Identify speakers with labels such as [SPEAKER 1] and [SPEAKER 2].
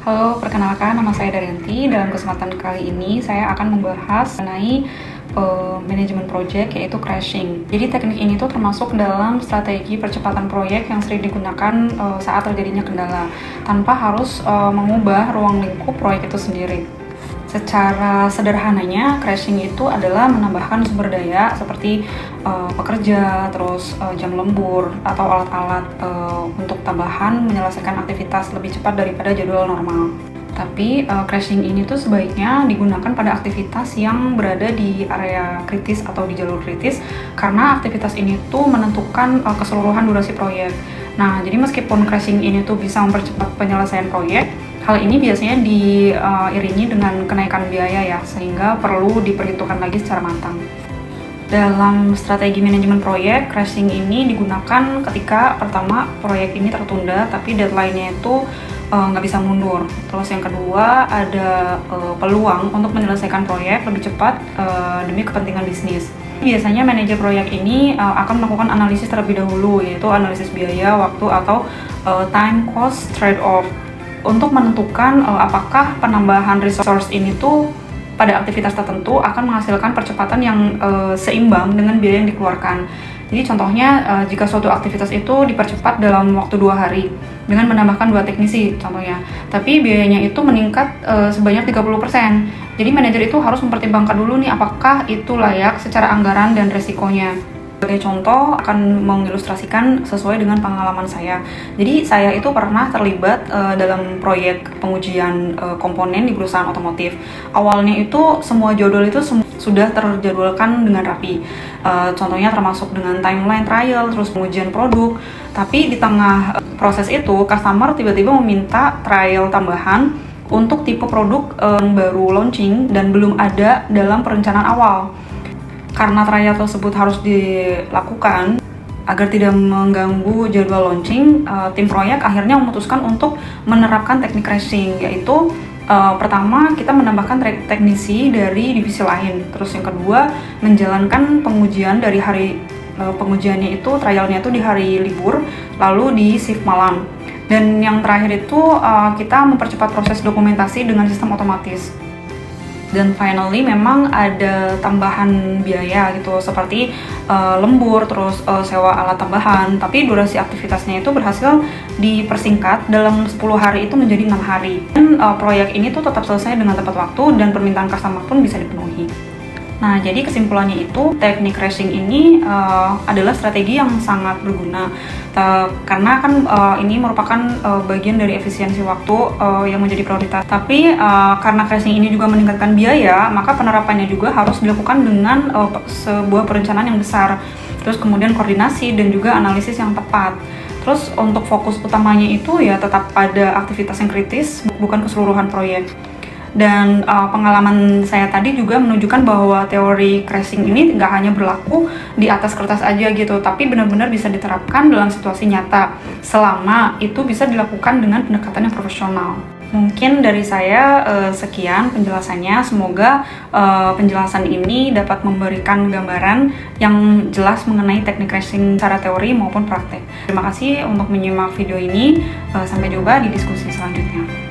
[SPEAKER 1] Halo, perkenalkan nama saya Daryanti. Dalam kesempatan kali ini saya akan membahas mengenai manajemen proyek, yaitu crashing. Jadi teknik ini tuh termasuk dalam strategi percepatan proyek yang sering digunakan saat terjadinya kendala, tanpa harus mengubah ruang lingkup proyek itu sendiri. Secara sederhananya, crashing itu adalah menambahkan sumber daya seperti pekerja, terus jam lembur, atau alat-alat untuk tambahan menyelesaikan aktivitas lebih cepat daripada jadwal normal. Tapi crashing ini tuh sebaiknya digunakan pada aktivitas yang berada di area kritis atau di jalur kritis, karena aktivitas ini tuh menentukan keseluruhan durasi proyek. Nah, jadi meskipun crashing ini tuh bisa mempercepat penyelesaian proyek, hal ini biasanya diiringi dengan kenaikan biaya ya, sehingga perlu diperhitungkan lagi secara matang. Dalam strategi manajemen proyek, crashing ini digunakan ketika pertama proyek ini tertunda tapi deadline-nya itu nggak bisa mundur. Terus yang kedua, ada peluang untuk menyelesaikan proyek lebih cepat demi kepentingan bisnis. Biasanya manajer proyek ini akan melakukan analisis terlebih dahulu, yaitu analisis biaya, waktu, atau time cost trade-off, untuk menentukan apakah penambahan resource ini tuh pada aktivitas tertentu akan menghasilkan percepatan yang seimbang dengan biaya yang dikeluarkan. Jadi contohnya, jika suatu aktivitas itu dipercepat dalam waktu 2 hari dengan menambahkan 2 teknisi contohnya, tapi biayanya itu meningkat sebanyak 30%. Jadi manajer itu harus mempertimbangkan dulu nih, apakah itu layak secara anggaran dan resikonya. Sebagai contoh, akan mengilustrasikan sesuai dengan pengalaman saya. Jadi saya itu pernah terlibat dalam proyek pengujian komponen di perusahaan otomotif. Awalnya itu semua jadwal itu sudah terjadwalkan dengan rapi. Contohnya termasuk dengan timeline trial, terus pengujian produk. Tapi di tengah proses itu, customer tiba-tiba meminta trial tambahan untuk tipe produk yang baru launching dan belum ada dalam perencanaan awal. Karena trial tersebut harus dilakukan agar tidak mengganggu jadwal launching, tim proyek akhirnya memutuskan untuk menerapkan teknik crashing, yaitu pertama kita menambahkan teknisi dari divisi lain, terus yang kedua menjalankan pengujian dari hari pengujiannya itu, trialnya itu di hari libur, lalu di shift malam, dan yang terakhir itu kita mempercepat proses dokumentasi dengan sistem otomatis. Dan finally memang ada tambahan biaya gitu, seperti lembur, terus sewa alat tambahan, tapi durasi aktivitasnya itu berhasil dipersingkat dalam 10 hari itu menjadi 6 hari. Dan proyek ini tuh tetap selesai dengan tepat waktu dan permintaan customer pun bisa dipenuhi. Nah, jadi kesimpulannya itu, teknik crashing ini adalah strategi yang sangat berguna karena kan ini merupakan bagian dari efisiensi waktu yang menjadi prioritas. Tapi karena crashing ini juga meningkatkan biaya, maka penerapannya juga harus dilakukan dengan sebuah perencanaan yang besar, terus kemudian koordinasi dan juga analisis yang tepat. Terus untuk fokus utamanya itu ya tetap pada aktivitas yang kritis, bukan keseluruhan proyek. Dan pengalaman saya tadi juga menunjukkan bahwa teori crashing ini nggak hanya berlaku di atas kertas aja gitu, tapi benar-benar bisa diterapkan dalam situasi nyata selama itu bisa dilakukan dengan pendekatan yang profesional. Mungkin dari saya sekian penjelasannya. Semoga penjelasan ini dapat memberikan gambaran yang jelas mengenai teknik crashing secara teori maupun praktek. Terima kasih untuk menyimak video ini. Sampai jumpa di diskusi selanjutnya.